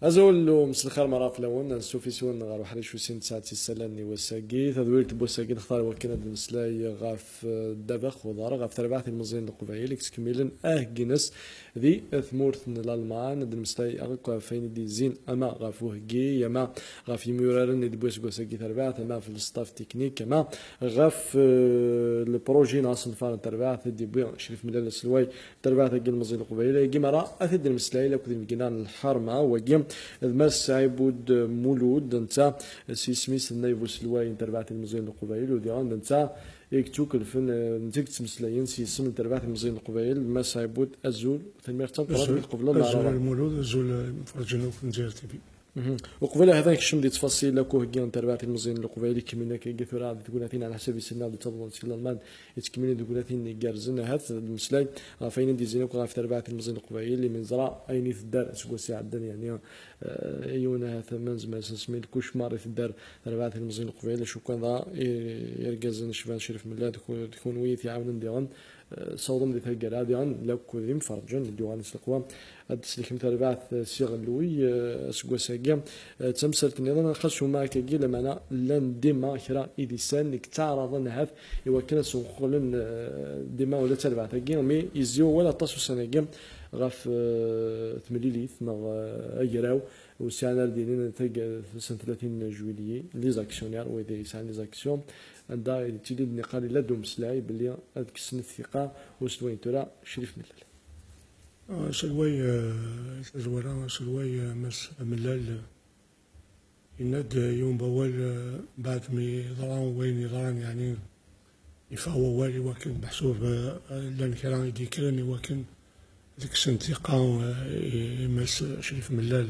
ازولو مسلخر مرة فلون نسوفي سون غير واحد شو سين تسعة السلاني وساقي تدوير تبوساقي نختار وكنا دمسلاي غاف دبخ وضار غاف تربعث المزين القبائل كميلن جنس ذي ثمورث الالمان دمسلاي اغاق فين دي زين اما غافوه جي يما غاف يميورارن دبوس وساقي تربعث اما في الستاف تكنيك اما غاف البروجي ناصن فار تربعث دي بو شريف ملال السلواي تربعث المزين القبائل يجي مرة اثد المسلاي لو كنت مجنان الحرمة وجيم المس عيبود مولود انت سيسميس النايفوس الواين تربعت المزين القبائل وديان انت يكتوك الفن نتيجة مسلايين سيسم تربعت المزين القبائل المس عيبود ازول ثمير تنقرب قبل ازول المولود ازول فرجنا في نزير تبي وقبل هذاك الشم دي تفاصيل لكو هجين تربعت المزين القبائل كمينا كيقثر عاد تقولاتين على حسب السنة اللي تضمن سيل المال يتكملين تقولاتين جارزنا هذا المسلاي غافين دي زينك غاف تربعت المزين القبائل اللي من زرع ايني في الدار اسكو ساعة يعني ايونا ثمن زمان سميت كوش ماري في الدار تربعت المزين القبائل شو كان ذا يرجزن شفان شريف ملا تكون ويت يعاون ديغان صوضم دي تلقى راديان لو كذيم فرجن الديوان السقوى التسليك تربعت سيغ اللوي اسكو ساقيا تمسلت نظام خاصو معك كي لما لان ديما كرا ايديسان لك تعرض نهاف ايوا كان سنقولن ديما ولا تربعت كي مي يزيو ولا طاسو سنه غاف تمليليث ما اجراو وسانا دينين تلقى سنه 30 جويلية لي زاكسيونير ويدي يسان لي زاكسيون عندها تيدي النقال لا دوم سلاي بلي كسن الثقه وسلوين ترى شريف ملال سلوي مس ملال يناد يوم بول بعد ما ضران وين يضران يعني يفهو والي وكن محسوب لان كلام يدي كلامي وكن ذيك الثقه مس شريف ملال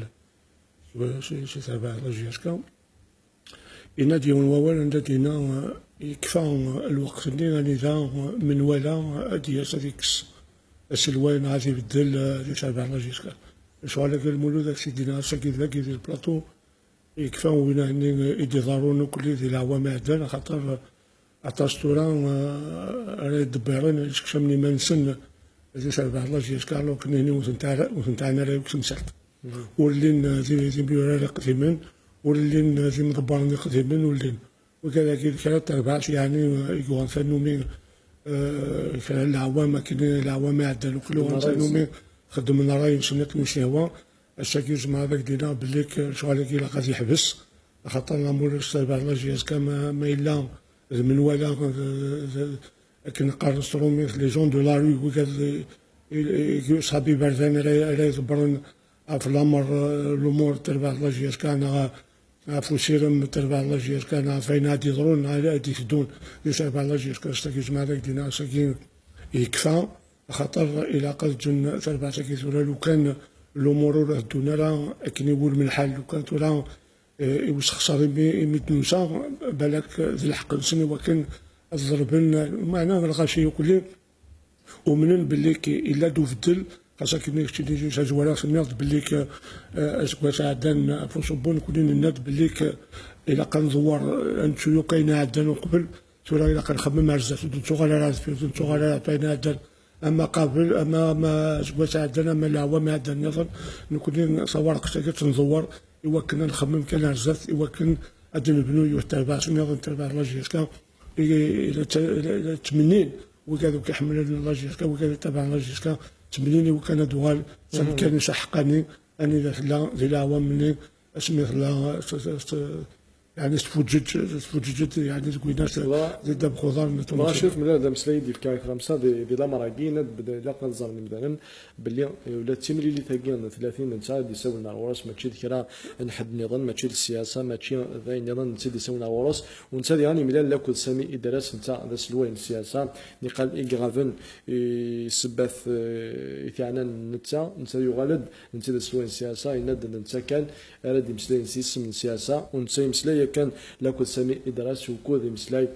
شي تابع رجيشكا ينادي ووال ندينا يكفى الوقت اللي راني ذا من ولا ادي هذيك السلوين غادي يبدل تابع رجيشكا شغل المولود سيدنا ساكي ذاكي ديال البلاطو يكفى وين يدي ضروري كل ذي العوام عندنا خاطر عطاستورا راه دبرين شكشمني ما نسن تابع رجيشكا لو كنا هنا وثنتاعنا راه كنسالت ولين زي بيورا قديما ولين زي مدبرني قديما ولين وكذلك كانت تربعش يعني يقوان فنومي كان العوام كاين العوام عندنا كلهم فنومي خدمنا راي سنك مشيوا الشاكي جمع هذاك دينا بليك شغل كي غادي يحبس خاطر مول تربع لاجياس كما ما الا من ولا كنا قارصرومي لي جون دو لا ري وكذا صحابي بردان راه يدبرون في الامر الامور تربع لاجياس كان فوسيرم تربع لاجياس كان فين هادي يضرون هادي يشدون تربع لاجياس كان شتاكي جمع داك دينا ساكين يكفى خاطر الى قد جن تربع ساكي ثورا لو كان الامور راه دونا راه كاين يقول من الحل لو كان ثورا يوسخ خساري ميتنوسا بالك ذي الحق نسني وكان الضربن معنا الغاشي كلي ومنن باللي الا دوفدل خاصة كي نكتشي زوالة في الناد بليك اسكواش عدان فوسبون كلين الناد بليك إلا كندور انتو كاين عدان قبل ثورا إلا كنخمم عزات نتو غالا نتو غالا باين عدان أما قبل أما ما اسكواش عدان أما العوام عدان نظن نكون صور قشاكي تندور إوا كنا نخمم كان عزات إوا كان غادي نبنو يتابع نظن تابع لاجيسكا إلى 80 وكادو كيحمل لاجيسكا وكادو تابع لاجيسكا تمنيني وكان دوال كان يسحقني اني ذي العوام مني اسمي لا يعني تفوجد يعني تقولناش زي داب خضار ما شوف من هذا مسلي ديال كاي خمسه دي لا مراكين بدا لا قنزر من مثلا باللي ولا التمري اللي تاقينا 30 نتا يساوينا الوراس ماشي كرا نحد النظام ماشي السياسه ماشي ذا النظام نتا يساوينا الوراس ونتا يعني ملال لاكل سامي ادراس نتا ذا سلوين السياسه اللي قال ايغافن يسبث يتعنا نتا يغالد نتا ذا سلوين السياسه يند نتا كان راه مسلي نسيس من السياسه ونتا مسلي كان لاكل سامي ادراس وكود مسلاي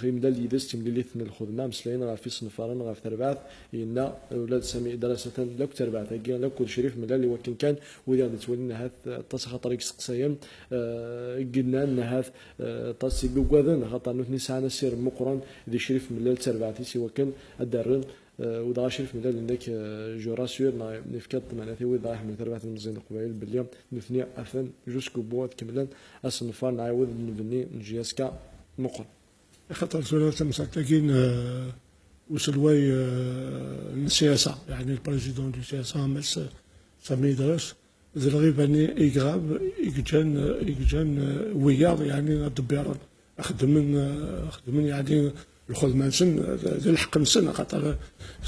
غيمدا اللي يدس تملي ثن الخدمه مسلاين راه في صنفارن راه في تربعث ان ولاد سامي دراسه لاك تربعث كاين لاك شريف من اللي وكن كان وإذا تولينا هذا تصخ طريق سقسيم قلنا ان هذا تصي بوغادن خاطر نسعنا سير مقرن اللي شريف من اللي تربعث سي وكن الدرن ودا شرف من انك جو راسيور نفكت معناتها وي ضايح من تربات المزين القبائل باليوم نثني اثن جوسكو بوات كملا اصنفار نعاود نبني نجياسكا مقر خاطر ثلاثة مساكين وسلوي السياسة يعني البريزيدون دو سياسة مس سامي درس زرغيب اني يقراب يجان وياض يعني الدبيران خدمن يعني الخدمة نسن ذي الحق نسن خاطر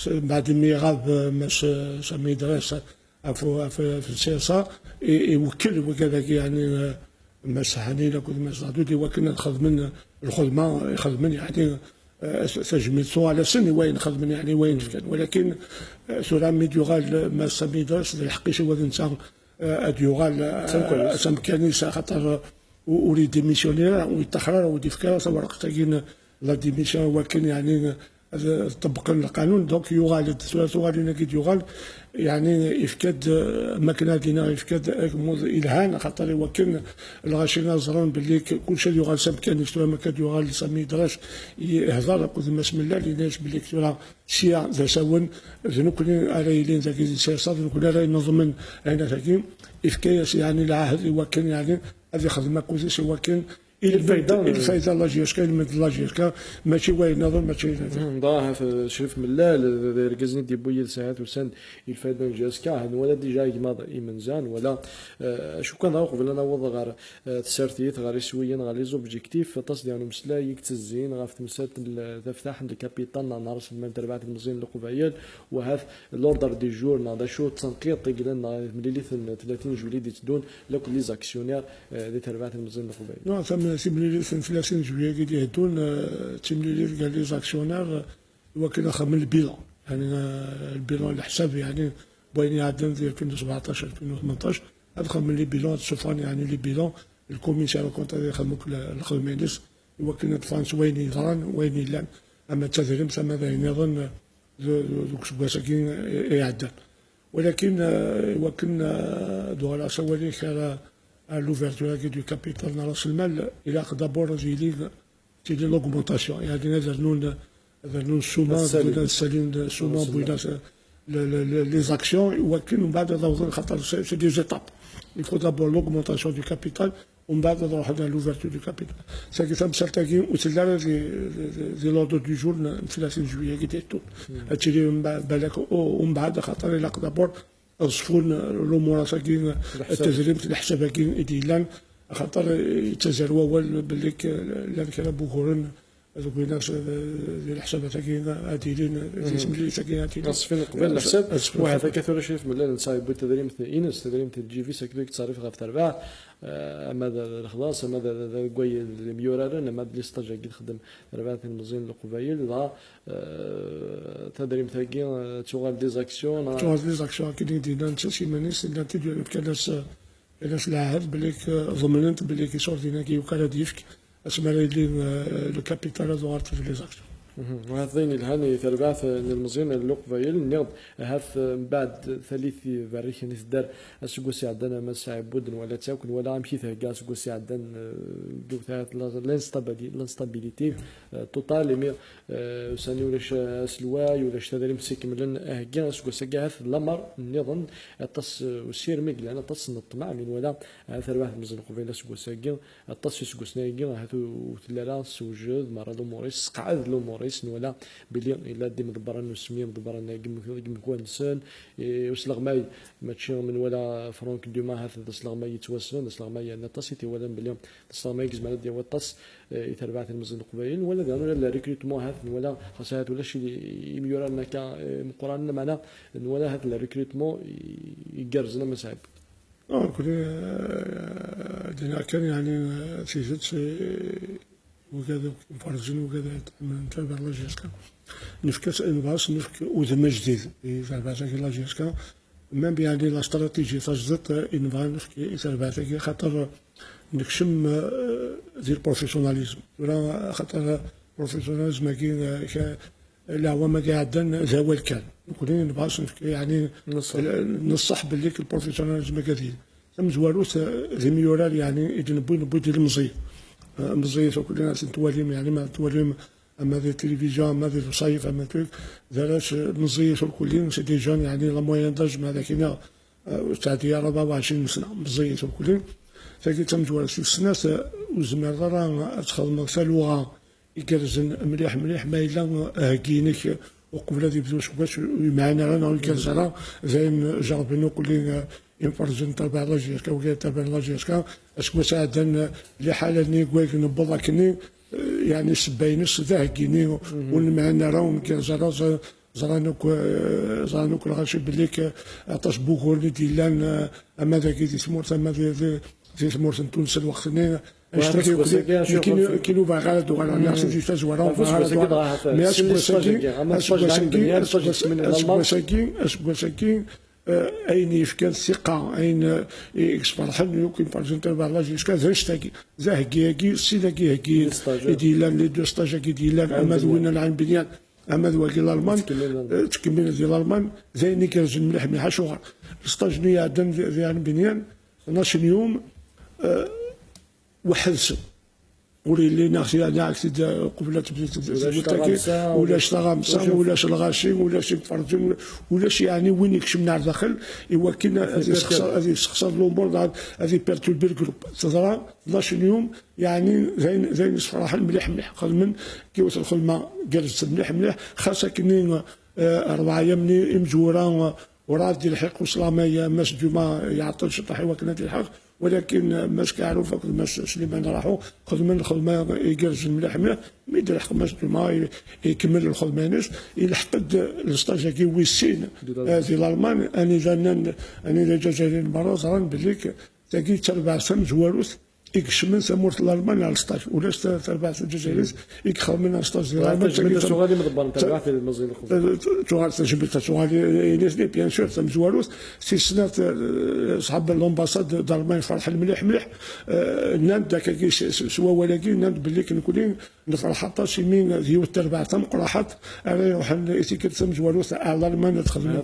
بعد ما يغاب مس سامي درس في السياسة يوكل وكذاك يعني مس حنينة كل مس عدودي وكنا نخدمن الخدمة يخدمن يعني تجميل على سن وين خدمن يعني وين كان ولكن سورا ميديوغال ما سميداش الحقيقة هو الانسان اديوغال سام كنيسه خاطر ولي ديميسيونير ويتحرر ودي فكره ورق تاكين لا ديميسيون ولكن يعني طبق القانون دونك يوغال الثلاث غادي كي يوغال يعني يفكد مكنه دينا يفكد الهان خاطر يوكل الغاشينا زرون باللي كلشي يوغال سام كنيسه ما كاد يوغال سامي دراش يهضر قد ما اسم الله ليناش باللي كثيرا شيع ذا سون ذنوكلين رايلين ذاك السياسات ذنوكلين راي نظمن هنا ذاك إفكاس يعني العهد يوكل يعني هذه خدمة كوزيس يوكل الفايدة لاجيسكا المد لاجيسكا ماشي وين نظر ماشي ضاها في شريف ملا ركزني دي بويل ساعات وسن الفايدة جاسكا هن ولا ديجا يماض إيمنزان ولا شو كان ضاو قبل أنا وضع غير تسارتيت غير سويا غير لي زوبجيكتيف تصدي يعني مسلا يكتزين غير في مسات تفتح عند الكابيتان نعرس المال تربعت المزين القبائل وهذا لوردر دي جور نادا شو تنقيط قلنا مليليث 30 جولي دي تدون لكل لي زاكسيونير دي تربعت المزين القبائل تمليلي 30 جوية قد يهدون تمليلي قال لي زاكسيونير وكنا خمن البيلون يعني البيلون الحساب يعني بين يعدن في 2017 2018 هذا خمن لي بيلون تشوفان يعني لي بيلون الكوميسير كونت يخدموك الخدمينيس وكنا تفانس وين يغران وين يلان اما التدريب سما ينظن دوك سكين يعدن ولكن وكنا دولا سوالي على l'ouverture du capital dans المال إلى d'abord c'est l'augmentation يعني نزلنا سوما سالين سوما بوينا les actions ولكن من بعد ضوء خاطر c'est des étapes il faut d'abord l'augmentation du capital ومن بعد نروح على l'ouverture du capital c'est que ça me سالتاكين وتلا زي l'ordre du jour 30 جوية قديتو هادشي من بالك ومن بعد خاطر إلى d'abord الصفون الامور ساكين التزريب الحساب كاين ايديلان خاطر يتزروا اول باللي كان بوكورن هذوك الناس ديال الحسابات كاين عادلين اسم اللي ساكين عادلين الصفين قبل الحساب وهذا كثر شريف من نصايب التدريم اينس تدريم الجي في ساكن تصريف غير في تربع ماذا الخلاص ماذا كوي الميورار ماذا اللي استجا قد خدم ربعات المزين القبائل لا تدريم تاكين توغال ديزاكسيون كاين دينا نتسي مانيس نتيجه كناس العهد بليك ضمنت بليك يصور دينا كي وكاله ديفك اسمع لي لو كابيتال دوار في لي زاكسيون وهذين الهاني تربعث المزين اللقبايل نيض هذا بعد ثالث بريخ نسدر اسقوسي عندنا ما ساعبودن ولا تاكل ولا امشي ثقا اسقوسي عندنا دوثات لانستابيليتي توتال مي ساني ولاش سلواي ولاش تدريم سيكملن هكا اسقوسي كاع الامر نظن التص وسير ميك لان تص الطمع من ولا تربعث المزين اللقبايل اسقوسي كاع التص اسقوسنا كاع هذو ثلاثه سوجود مرض موريس قعد لو موريس ولا بلي الا دي مدبران نسميه مدبران كيم كوانسون وسلغ ماي ماتشي من ولا فرانك دوما هذا سلغ ماي يتوسن سلغ ماي ان تصيتي ولا بلي سلغ ماي كزمان ديال الطس يتربعت المزن القبائل ولا داروا لا ريكروتمون هذا ولا خاصات ولا شي يميور انك مقارنه معنا ولا هذا الريكروتمون يقرزنا مساعد كل دينا كان يعني سيجد وكذا مفرجين وكذا نتابع لاجيسكا نفكس انفاس نفك وذم جديد يتابع لاجيسكا ميم يعني لا استراتيجي تجدت انفان نفك يتابع خاطر نكشم ديال البروفيسيوناليزم ولا خاطر البروفيسيوناليزم كاين لا هو ما قاعدين زوال كان نقولين نبغاش يعني نصح باللي البروفيسيوناليزم كثير ثم زواروس زيميورال يعني يجنبوا ديال المزية مزية كل الناس تواليم يعني ما تواليم اما ذي التلفزيون اما ذي الوصايف اما تلك ذالاش مزيف الكلين سي دي جون يعني لا موين داج مع ذاك هنا تعدي 24 سنه مزيف الكلين تاكي تمجوال في السنه وزمر راه تخدم لغه يكرزن مليح مليح ما الا هكينك وقبل هذه بدوش باش معنا رانا الكرزره زين جربنا كلين ينفرجن تبع لاجيس كا تبع لاجيس كا اسكو ساعدن لحاله ني كويك نبضا كني يعني سباينس ذا كيني ونمعنا راهم كرزره زرانوك الغاشي بليك عطاش بوغور ديالان اما ذاك دي سمورت اما زي سمورت تونس الوقت اشتري كيلو باغالد ولا ناس دي تزورون اسبوساكين اين يفكر الثقه اين يكسبرحن يمكن بارجنت بالا جيسكا زاشتاكي زاهكي سيداكي هكي ديالان لي دو ستاجاكي ديالان اما دوينا العين بنيان اما دواكي الالمان تكمل ديال الالمان زي كرجن مليح مليح شغل ستاج نيا عندنا ديال العين بنيان 12 يوم وحدث ولي ناخذ عكس قبل ولا اشتغامسه ولا الغاشي ولا شي فرجن ولا شي يعني وين يكشمنا على الداخل ايوا كاين هذه شخص الامور هذه بيرتولبي الجروب تظهر 12 يوم يعني زين صراحه مليح مليح خدمن كي وصل الخدمه جالس مليح مليح خاصه كاينين 4 ايام مجوره وراه ديال الحق وسلاميه ماش ديما يعطل شطح وكنا الحق ولكن ماش كيعرفوا ماش سليمان راحوا خدمه الخدمه يجرج مليح مليح ما يدير الحق ماش ديما يكمل الخدمه ناس يلحق الستاج كي ويسين هذه الالمان اني جزائري المره زران بليك تاكي تربع سم جواروس يكشمن سمورت الالمان على الستاج ولا تربع الجزائر يكخر من الستاج ديال الالمان تجربه شغالي مضبر تبع في المزيد الخدمه تجربه شغالي نسبي بيان سور تم جواروس سي سنات صحاب الامباساد ديال الالمان فرح مليح مليح نان داك سوا ولكن نان بلي كنقولين نفرح حتى شي مين ديال التربع تم قراحات انا يروح الاتيكيت تم جواروس على الالمان تخدم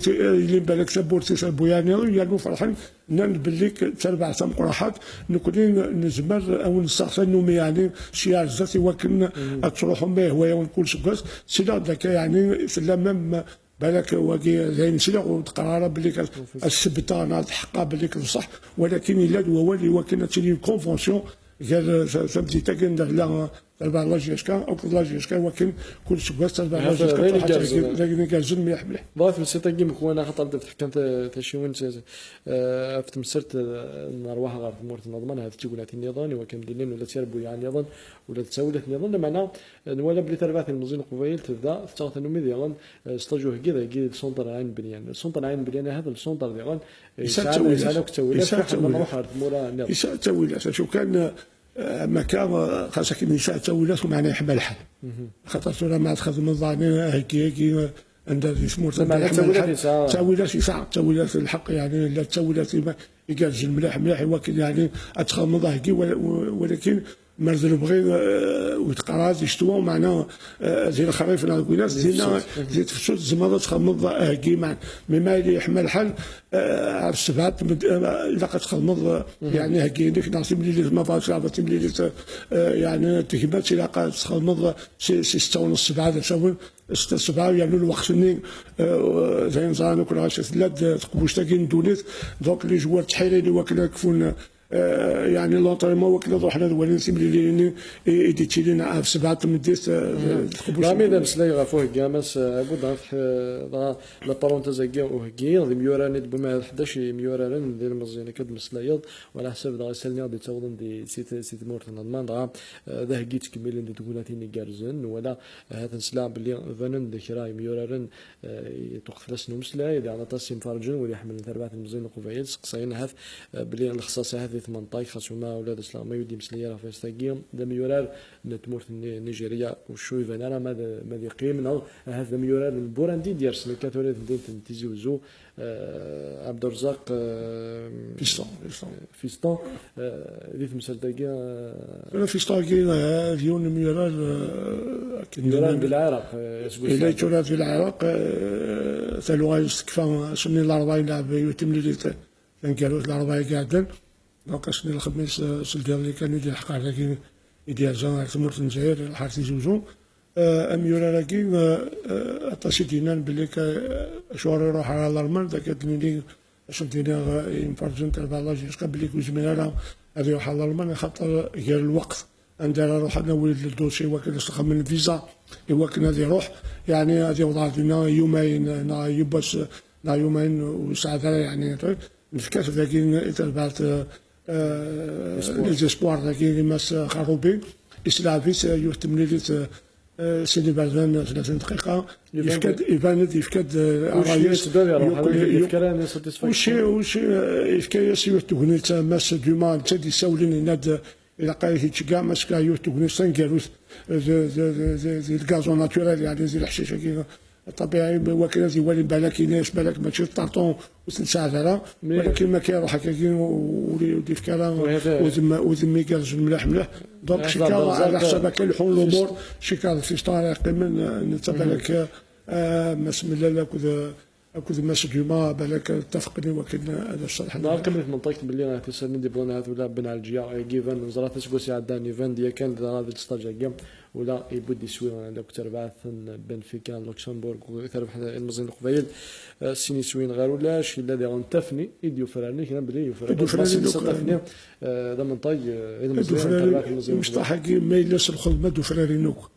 اللي بالك سبورتي سبوياني يالو فرحان نان بلي تربع تم قراحات نكونين نزمر او نستغفر نومي يعني شي عزاتي ولكن تروحوا به هوايه ونقول سكاس سيدا داك يعني سلام بالك واقي زين سيدا وتقرار بلي السبت انا حقا بلي صح ولكن الا هو اللي وكنا تشري كونفونسيون قال سمتي تاكن لا تربع لاجيسكا او لاجيسكا ولكن كل سكاس تربع لاجيسكا حتى كازن مليح مليح ضاف مسيت كيما كون انا خاطر تحكم تشوين في مسرت نروح غير في مورت نظمان هذا تقول النظام وكان دينين ولا تربو يعني نظام ولا تسولت نظام معناه ولا بلي تربعت المزين قبيل تبدا تاخذ نومي ديال ستاجو كذا كي سونتر عين بنيان سونتر عين بنيان هذا السونتر ديال يسالك تسولت نروح مورا النظام يسالك شو كان مكان خاصك النساء تولات ومعناه يحمل الحال خاطر راه ما تخذ من ظاني هكي عندها سمور تاويلات الحق يعني لا تاويلات يقال مليح مليح ولكن يعني اتخذ من ظهري ولكن مرزل بغي ويتقراز يشتوا معناه زي الخريف انا نقول زينا زيت في الشوط زمرة تخمض كيما مما اللي يحمل الحل على السبعات الا كتخمض يعني هكينك ناقص ملي ما فاش عرفتي ملي يعني تكبات الا كتخمض سي 6 ونص 7 تساوي 6 7 يعني الوقت اللي زي نزانو كل غاش ثلاث تقبوش تاكين دوليت دونك لي جوار تحيري اللي واكل كفون يعني لونطريمون وكذا روحنا الولين سيملي يديتي لنا في 7 تمديت رامي دا مسلاي غافوه كامس عبود غاف لا بارونتيز كاع وهكي غادي ميوراني بما 11 ميوران ندير مزيان كد مسلايض وعلى حسب دا سالني غادي تاوضن دي سيت مورت نضمان دا ذا هكي تكمل دي تقولاتيني كارزن ولا هذا نسلا بلي فنن ذكرى ميوران توقف لسنو مسلاي اللي على طاسي مفرجن واللي يحمل تربات المزيان قبيل سقساين هذا بلي الاختصاص هذه 18 خاصهما ولاد الاسلام ما يدي مسليه في استاكيم دم يورار نتمورت نيجيريا وشوي فانا ما يقيم هذا ميورار البوراندي ديال سنه كاثوليك ديال تيزوزو عبد الرزاق فيستون ديت مسلتاكيا فيستون كاين ديون ميورار ميورار بالعراق الى تورات في العراق ثلوا يستكفى سني الاربعه يلعب يتم لي كان قالوا الاربعه قاعدين دونك شنو الخميس سلدير اللي كانوا يدير الحق لكن يدير زان تمرت الجزائر الحارتي زوزو أميورا راكي أطاشي دينا بليك شهر يروح على الأرمان ذاك تنيني شنتينا ينفرجن تربع الله جيسكا بليك وزمينا هذا يروح على الأرمان خاطر غير الوقت عندنا روح أنا ولد الدوسي وكان نستخدم من الفيزا وكان هذه روح يعني هذه وضعت لنا يومين نا يبس نا يومين وساعة يعني الفكاس ذاكين تربعت ليزيسبوار ذاكين ماس خروبي إسلافيس يهتم لي سيدي بردان 30 دقيقة يفكد عرايس وش يفكد تغنيت ماس دوما تدي ساولين ناد إلا قال هيك كاع ماس كاع تغنيت سانكاروس زي الغازون ناتورال يعني زي الحشيشة كي طبيعي وكان زي والي بالك يناش بالك ماشي طارطون وسنساعد ولكن ما كاين روح هكاكين ولي فكرة وذمي كاز ملاح دونك شي كان على حسابك الحل الامور شي كان في طريق من نتبع لك بسم الله اكو ماس دوما بالك اتفقني وكن هذا الشرح نهار كملت منطقة بلي تسني دي بلان هذا ولا بن الجيا جيفن وزارة تسقسي عداني فان دي كان هذا الستاج ولا يبدي سوي لو تربعث بنفيكا لوكسمبورغ وتربح المزين القبيل سيني سوين غير ولاش الا دي غنتفني يديو فراني كان بلي يفراني تفني هذا من طي اذا المزين مش طاحكي ما يلاش الخدمه دو فرارينوك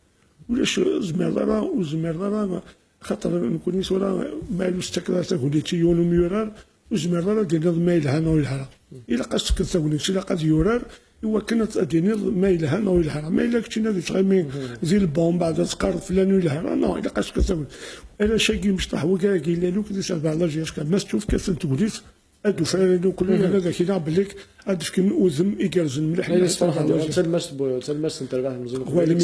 ولاش زميرنا وزميرنا خاطر نكون ولا ما يستكرات وليتي يونو ميورار وزميرنا دينا ما يلهنا ويلهنا الا قصك ثوني الا قد يورار هو كانت اديني ما يلهنا ويلهنا ما الا كنتي نادي تغمي زي البوم بعد تقرب فلان ويلهنا نو الا قصك ثوني انا شاكي مشطح وكا قايل له كذا سبع الله جيش كان ما تشوف كيف توليت ادو فراني كل هذا كي بليك ادو كي اوزم يجرز الملح لا صراحه تلمس انت ربح المزين خوالي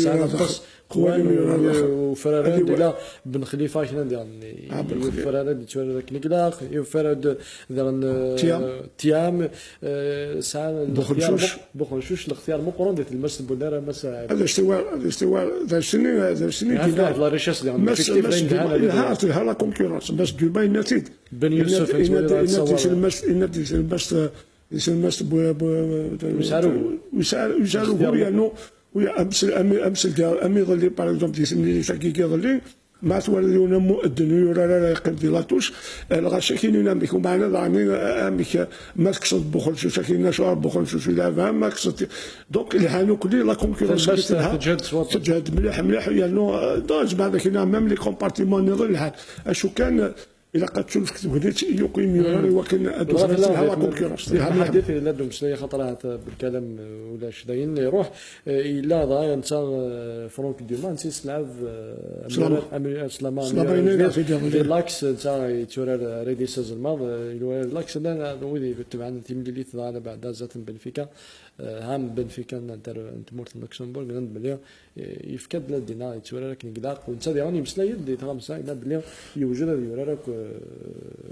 وفرارد لا بن خليفه شنو يعني فرارد تشوف كنيكلاق يفرد تيام ساعه بخنشوش الاختيار مو قرون ديت المس بوليرا مس هذا استواء ذا سنين كذا لا ريشاس يعني هات لا كونكورونس بس دوباي نتيد بن يوسف المس ويسالوا يعني امس ظلي باغ اكزومبل يسمي ساكي كيظلي ما توليونا مؤذن يورا يقدي لاتوش الغاشكين ينامك ومعنا ضامن امك ما تقصد بخل شو ساكينا شعر بخل شو لا فهم ما قصد دونك الحانو كلي لا كونكورونس تجهد مليح يعني داج بعد كنا ميم لي كومبارتيمون نظل الحال اشو كان إلا قد تشوف كتبت يقيم يوراني وكان هذا كونكورونس الحديث اللي لدهم شويه خطرات بالكلام ولا شداين يروح الا ضايع انت فرونك ديمان سيس لعب سلامان في لاكس تاع تورا ريدي سيزون الماضي لاكس انا ويدي تبعنا تيم اللي ثاني بعد زات بنفيكا هام بنفيكا انت مورت لوكسمبورغ عند بلي يفكد لدينا تورا لكن قداق وانت راني مسلايد دي تغمسا الى بلي يوجد يورا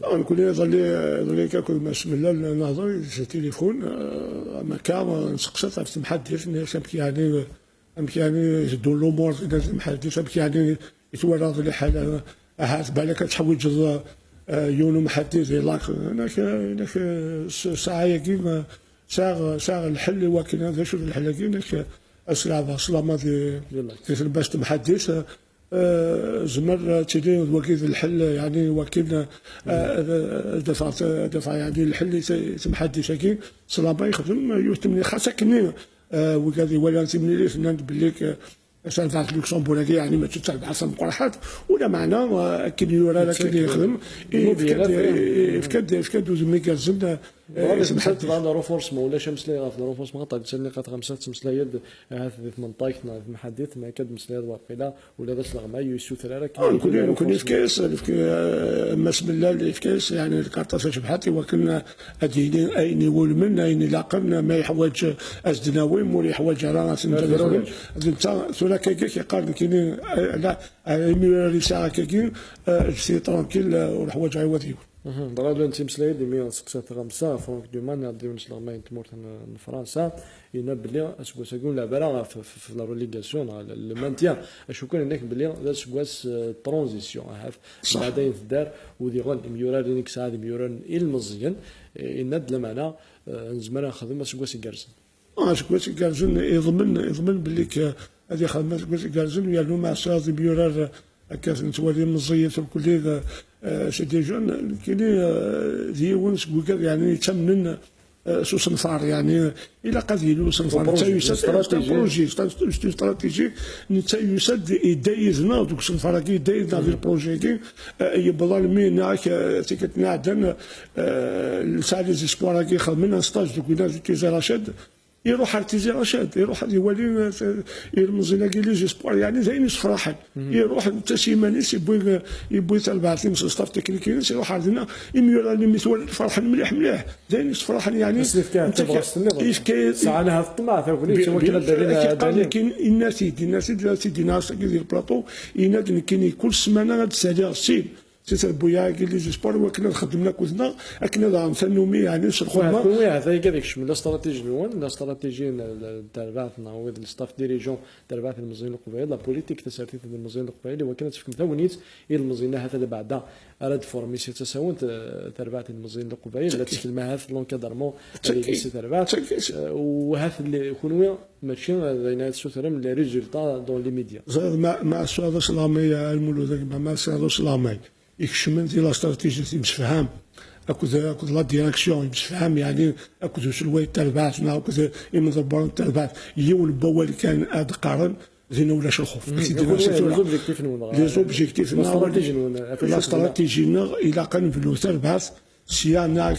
نقول ظلي كاكل بسم الله نهضر في التليفون ما كان نسقسط في المحدث يعني يدوا الامور المحدث يعني يتورط لي حاله هات بالك تحوج يونو محدث لاك هناك ساعه كيما ساغ الحل وكان هذا شوف الحل كيما اسرع صلاه في الباش محدث زمر تيدي وكيل الحل يعني وكيل دفع يعني الحل تمحدث كي صلاه يخدم يهتم خاصه كني وكذا ولا تمني لي فنان بليك سالفات لوكسمبورغ يعني ما تتعب عصا مقرحات ولا معنى كي يورا لك اللي يخدم يفكد وزمي كازم اسم حد على روفورس ما ولا شمس لي في روفورس ما قطع تسني قطع خمسة مسلا يد هذا في منطقتنا في محدث ما كاد مسلا واقيلا ولا بس لغما يسو ثلاثه كل في كاس بسم الله اللي في كاس يعني الكارطه شبحاتي وكنا اديني اين يقول منا اين لاقنا ما يحوج ازدناوي مول يحوج راس نديرو ثلاثه كي قارن كاين لا ميوري ساعه كاين سي ترانكيل والحوايج عوضيو ضرب انت مسلايد 165 فرانك دومان يعطيو نص لغماين تمورت فرنسا ينبلي اسكو ساكون لا برا في لا ريليغاسيون المانتيان اشو كان هناك بلي ذا سكواس ترانزيسيون عارف بعدين تدار ودي غول ميورا لينك ساعه ميورا المزيان يند لمعنى نزمر نخدم سكواس يكرز سكواسي كارزن يضمن باللي هذه خدمه سكواسي كارزن ويالو مع الساعه بيورار هكا نتوالي مزيت الكل سيدي جون كاين ديون سكوكا يعني تمنن سو صنفار يعني الى قد يلو صنفار حتى يسد بروجي استراتيجي نتا يسد يدايزنا دوك صنفار كي يدايزنا في البروجي كي يبدا المينا تيكتنا عندنا لسالي زيسبوار كي خدمنا ستاج دوك الناس تيزي رشاد يروح ارتيزي رشاد يروح يولي يرمز لنا كي لي جيسبوار يعني زين فرحان يروح حتى سيمانيس يبوي تبعث لي ستاف تكنيكي يروح عندنا يمير لي مثال فرحان مليح زين فرحان يعني انت ساعه هذا الطمع ثاني هو كاين الناس سيدي ناس كيدير البلاطو يناد كاين كل سمانه غاد تسالي السيل سير بويا كي لي جيسبور وكنا خدمنا كوزنا كنا نفنومي يعني الخدمه هذا كذاك شمل لا استراتيجي الاول لا استراتيجي تاع بعثنا هو الستاف ديريجون تاع بعث المزيان القبائل لا بوليتيك تسارتيت المزيان القبائل وكانت في ثوانيت الى المزيان هذا بعدا اراد فورميسي تساون تربعه المزيان القبائل لا تكلم هذا لونكادرمون اللي سي تربعه وهذا اللي يكونوا ماشي بين سوترم لي ريزولتا دون لي ميديا مع السؤال الاسلامي المولود مع السؤال الاسلامي يكشمن ديال لا استراتيجي متفهم اكود لا ديريكسيون متفهم يعني اكود شلوي تربعتنا اكود يمضبر تربعت يول بوال كان اد قارن زين ولا الخوف لي زوبجيكتيف لا استراتيجي الى كان في التربعت سيانا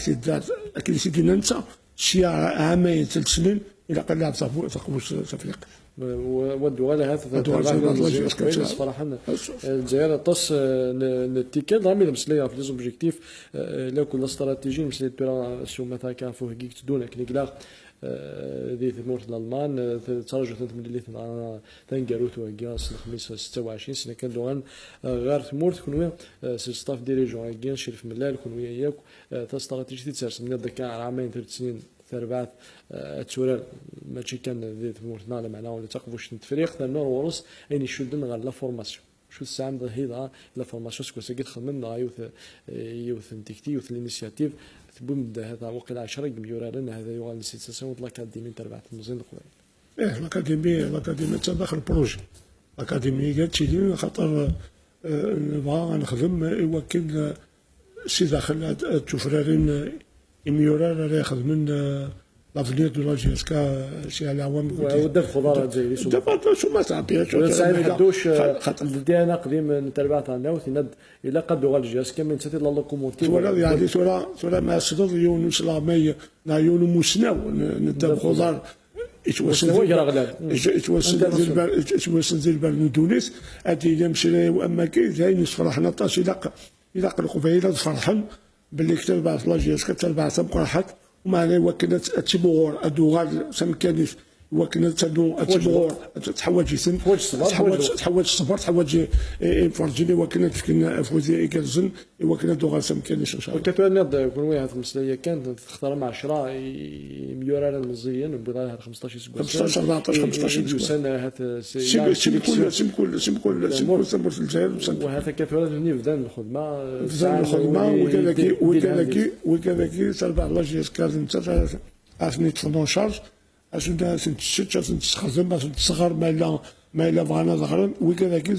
اكيد سيدنا انت شي عامين 3 سنين الى قال لها تقوس تفريق والدول هذا صراحه الجزائر طاس التيكال رامي المسليه في لي زوبجيكتيف لا كل استراتيجي مسليه بلا سو مثلا كان فوق كيك تدون كنيكلا ذي ثمور الالمان ترجع تملي تنقروت وكاس الخميس 26 سنه كان دوغان غير ثمور تكون سي ستاف ديريجون كان شريف ملال كون وياك تا استراتيجي تسرس من هذاك عامين 3 سنين تربعت تورال ماشي كان ذي ثمورتنا معناها ولا تقفوش التفريق ثاني ورس اني شدنا غير لا فورماسيون شو الساعه هيدا لا فورماسيون سكو سكيت خدمنا يوث انتيكتي يوث الانيشياتيف تبون هذا وقيل 10 مليون هذا يوغال نسيتاسيون لاكاديمي تربعت المزيان القبائل الاكاديمي تاع داخل البروجي الاكاديمي قالت لي خاطر نبغى نخدم يوكل سي داخل التفرارين يميورا راه ياخذ من لافنير دو لا جي اس كا شي العوام ودار الخضار الجزائري دابا شو ما تعبي ساعه ما حدوش ديالنا قديم تربع تاع النوت الا قدوا غال الجي اس كامل تاتي لا لوكوموتيف ولا يعني ولا مع الصدر يونس لامي نا يونو مسناو نداب خضار يتوسل ديال البلد تونس هادي الا مشينا واما كاين زين فرحنا طاش الى قلقوا فيها فرحان باللي كتبعت لا جي اس كتبعت بقرحك ومعناه وكنت تبغور ادوغال سمكانيش وكنت تبغور تحوج يسن تحوج الصبر تحوج فرجلي وكنت كنا فوزي كنزن وكنت دوغال سمكانيش ان شاء الله كتوانا كون وياه المسليه كانت تختار مع 10 ميورا المزيان وبغا 15 سكوت 15 14 15 سنه هذا سيمكول في الجزائر وهذا كتوانا بدا الخدمه وكذاك تربع الله جي اس كاز انت عرفني تفضل شارج عشان تخدم عشان تصغر ما الا بغانا ظهرا وكذاك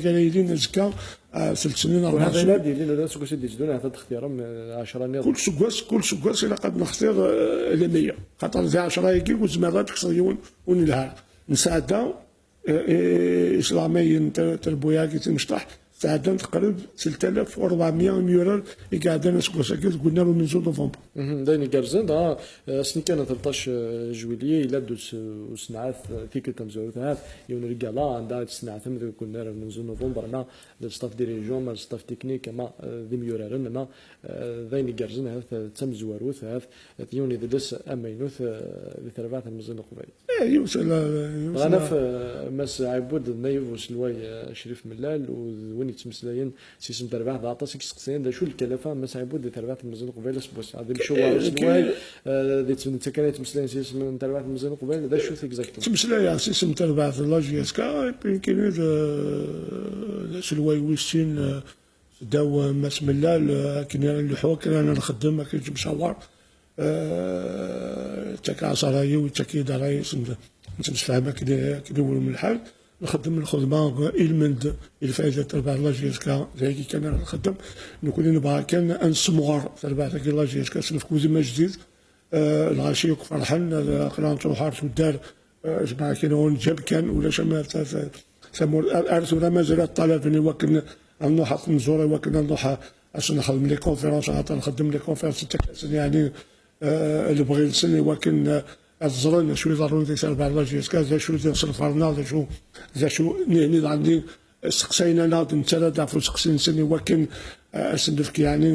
يدينا زكا 3 سنين 4 سنين وهذا ديالي لا سكو سيدي جدونا هذا اختيارهم 10 نيض كل سكواس الا قد نختار ل 100 خاطر زي 10 يجي وزمرات تكسر ونلها نساعدها اسلاميين تربويا كي تمشطح ساعدنا تقريبا 3400 يورو قاعدين سكوساكيز قلنا له من زود نوفمبر. دايني كارزن دا سني كان 13 جويلية إلا بدو سنعات تيكل تمزورتها يون رجالا عندها سنعات كنا من زود نوفمبر مع الستاف ديريجون مع الستاف تكنيك مع ذي ميورارن مع دايني كارزن هذا تم زواروث هذا يوني دلس أمينوث لتربعة المزن القبائل. يوصل أنا في مس عبود نايف وسلوي شريف ملال ووني تمسلاين سيسم تربعة ضعطا سكسين دا شو الكلفة مس عبود لتربعة المزن القبائل بس هذا مشوار سلوي ذي تسكنت تمسلاين سيسم تربعة المزن القبائل دا شو اكزاكتو تمسلاين سيسم تربعة لا جي اس كا يمكن سلوي ويستين داو مس ملال كنا اللحوة كنا نخدم ما كنتش مشوار وتاك 10 راي وتاك 11 راي نتفاهم كدول من الحال نخدم الخدمه المند الفائده تبع لاجيسكا زي كي كان نخدم نكون نبغى كان نسمغر تبع لاجيسكا سنفكو زعما جديد العشيق فرحان قران تروح والدار جماعه كانوا جاب كان ولا شما ثمور ارثنا مازال الطلب وكن نروح نزور وكن نروح عشان نخدم لي كونفيرونس نخدم لي كونفيرونس يعني اللي بغى يسني وكن الزرن شو ضروري تسال بعض لاجيسكا ذا شو صرفنا ذا شو ني عندي سقسينا ناض نتلا دافو سقسين سني وكن سندفك يعني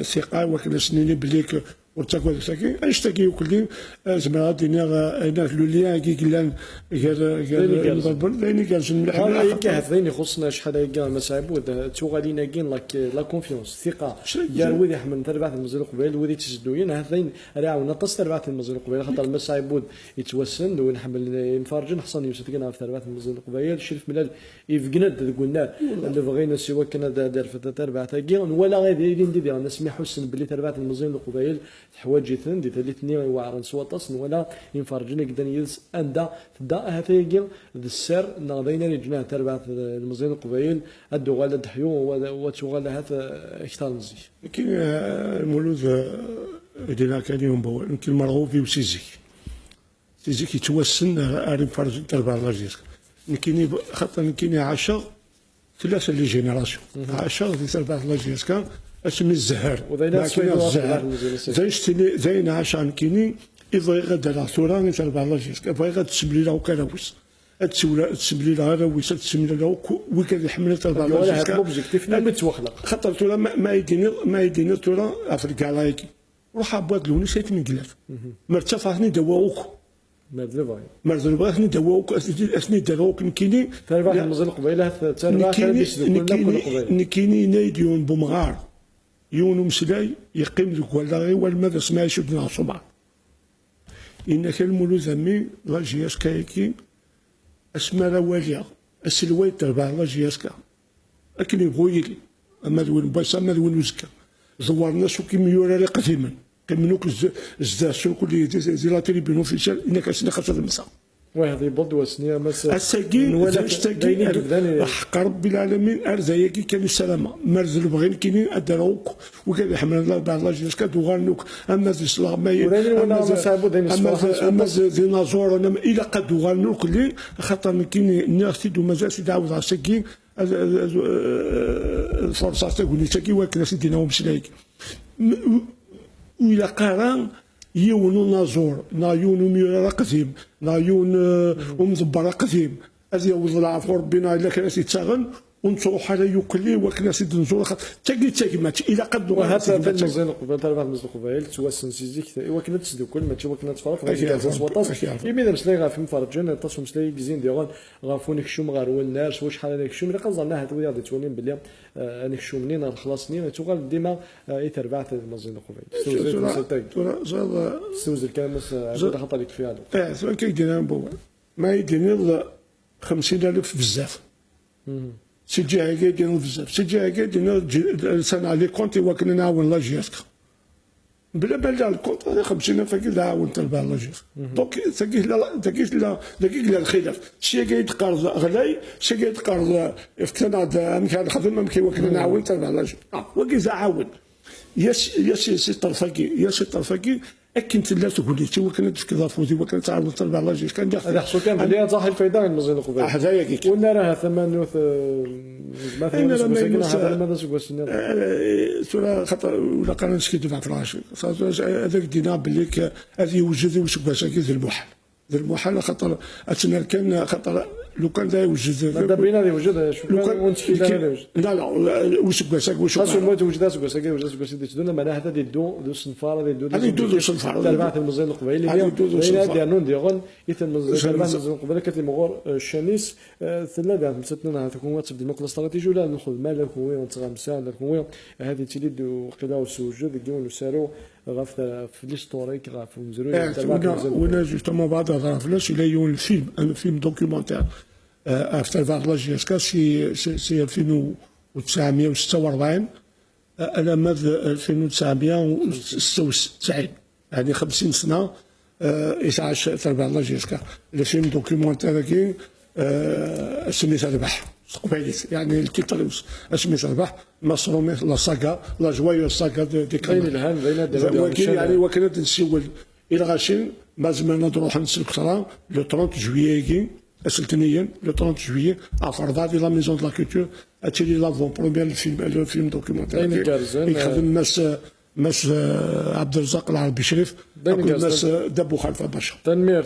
ثقه وكن سنيني بليك ورتاكو ساكي اشتكي وكلي زعما دينا لو ليان كي كلان غير نضرب لاني كان مليح هذا كاين يخصنا شحال كاع مساعبود توغالينا كاين لا كونفيونس الثقه ديال ويدي يحمل تربعه المزيل قبيل ويدي تسدوين هذين راه عاونا تص تربعه المزيل قبيل خاطر المساعبود يتوسن ونحمل مفرجن حصان يوسف كنا في تربعه المزيل قبيل شرف ملال يفقنا قلنا اللي بغينا سوا كنا دار في تربعه كاع ولا غير ندير نسمح حسن بلي تربعه المزيل قبيل حواجثن دي ثلاثني وعرن سواطس ولا ينفرجنا قدا يلس اندا تدا هاتيكي السر ناضينا لجناه تربعه المزيان القبايل ادو غالا دحيو وتغالا هات اكثر مزي كاين المولود دينا كان يوم بول يمكن مرغوبي وسيزيك يتوسن اري فرج تربع لاجير كاين خاطر كاين 10 ثلاثه لي جينيراسيون 10 دي تربع لاجير كان اسمي الزهر زين عشان كيني إذا غدا لا ثوران تربع لاجيسكا بغا غا تسبلي له كراويس تسبلي له راويس تسمي له وكان يحمل تربع لاجيسكا هذا اوبجيكتيف ما متوخلق خاطر تورا ما يديني تورا افريكا لايكي روح عباد لوني سيت من قلات مرتفعني دواوك مرزل دواوك اسني دواوك نكيني تربع المزل قبيله تربع نكيني نايديون بومغار يونو مسلاي يقيم ذوك ولا غير والماذا سمع يشدنا صبع إنك المولود أمي لاجياس كايكي أسمى رواليا السلوي تربع لاجياسكا لكن يبغويلي أما ذوين بايسا أما ذوين وزكا زورنا سو كي ميورا قديما كمنوك الزدا سو كل زيلاتري بينو في شال إنك أسنا خاطر المسا واحد يبض وسنيا مسا الساقي زاشتاقي حق رب العالمين ارزايكي كان السلامه مرزل بغين كاينين ادراوك وكان يحمل الله بعد الله جلسكا دوغانوك اما زي سلا ما اما زي ديناصور الى قد دوغانوك اللي خاطر كاين الناس تدو مازال تدعوض على الساقي الفرصه تقول لي ساقي واكل سيدنا ومسلايك وإلى قارن يون نازور نايون ميرا قديم نايون ومدبر قديم هذه يوض العفو ربنا الا كان يتساغن ونصوح على يوكلي وكنا سيد نزور تاكي مات الى قد وهذا في المزيان قبيل تربع المزيان قبيل توسن سيزيك وكنا تسدو كل ما وكنا تفرق غير وطاس يمين مسلاي غا في مفرجين تصم مسلاي كزين ديال غافونيك شوم غير والنار شو شحال هذاك الشوم اللي قنظرنا هاد ويا تولين بلي انك شو منين خلاص نين توغال ديما يتربع المزيان قبيل استوزل كان عبد خطر لك فيها سواء كيدير ما يدير 50,000 بزاف سجّي هكا بزاف سجّي هكا سنة على كونتي وكنا نعاون لاجيسكا بلا بلا الكونت هذا 50,000 كي عاون تربع لاجيسكا دونك تاكيش لا الخلاف شي كيتقرض غلاي شي كيتقرض افتنا كان الخدمه كنا نعاون تربع لاجيسكا وكي عاون يا سي طرفاكي اكن تلا تقول لي تو كانت في كذا فوزي وكانت تعرض تربع لاجيس كان هذا حصل كان بلي صح الفايده المزيان قبيل هذايا كيك قلنا راه ثمن مثلا ماذا سوى سورة خاطر ولا قرا نسكت مع فراش هذاك دينا بليك هذه وجد وسكوا ساكي ذي المحال خاطر اتنا كان خاطر لو كان دا يوجد هذا بينا اللي وجد لا وسكوا ساك خاصو ما توجد سكوا ساكي تدونا معناها هذا دو صنفاره دو صنفاره تربعه المزيان القبيلي اللي ديالون ديغون يتم المزيان القبيلي كتمغور الشميس ثلاثه مستنا تكون واتساب ديما كل استراتيجي ولا ناخذ مال هو ونتغمسان هو هذه تليد وقلاو السوجود ديون وسارو غاف في ليستوريك غاف مزروي وانا جوستومون بعد غاف الى يون الفيلم ان فيلم دوكيومونتير افتر فار لاجيسكا سي 1946 انا ماذ 1996 يعني 50 سنه إسعاش تربح الله جيسكا الفيلم دوكيومونتير كي اسمي تربح قبيليت يعني التيتر اسمي تربح مصرومي لا ساكا لا جوايو ساكا دي بين الهام بين ولكن يعني وكانت نسول الى غاشين مازال نروح نسلك ترى لو 30 جويي كي اسلتنيا لو 30 جويي افرضا دي لا ميزون دو لا كولتور اتشري لافون بروميير الفيلم دوكيومونتير يخدم ماس عبد الرزاق العربي شريف ماس دبو خلفه باشا تنمير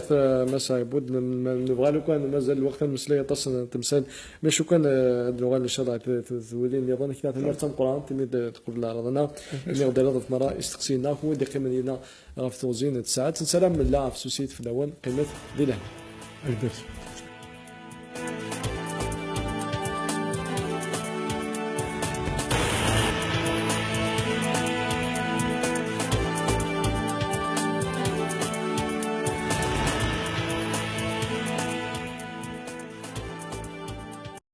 مسا بود نبغى لو كان مازال الوقت المسلية تصل تمثال مش كان اللغة اللي شرع تزولين يظن كذا تنمير تم قرآن تميد تقول لا رضنا اللي غدا رضت مرة استقسينا هو دي قيمة لنا في توزين الساعات سلام من لا في سوسيت في الأول قيمة دي له البيت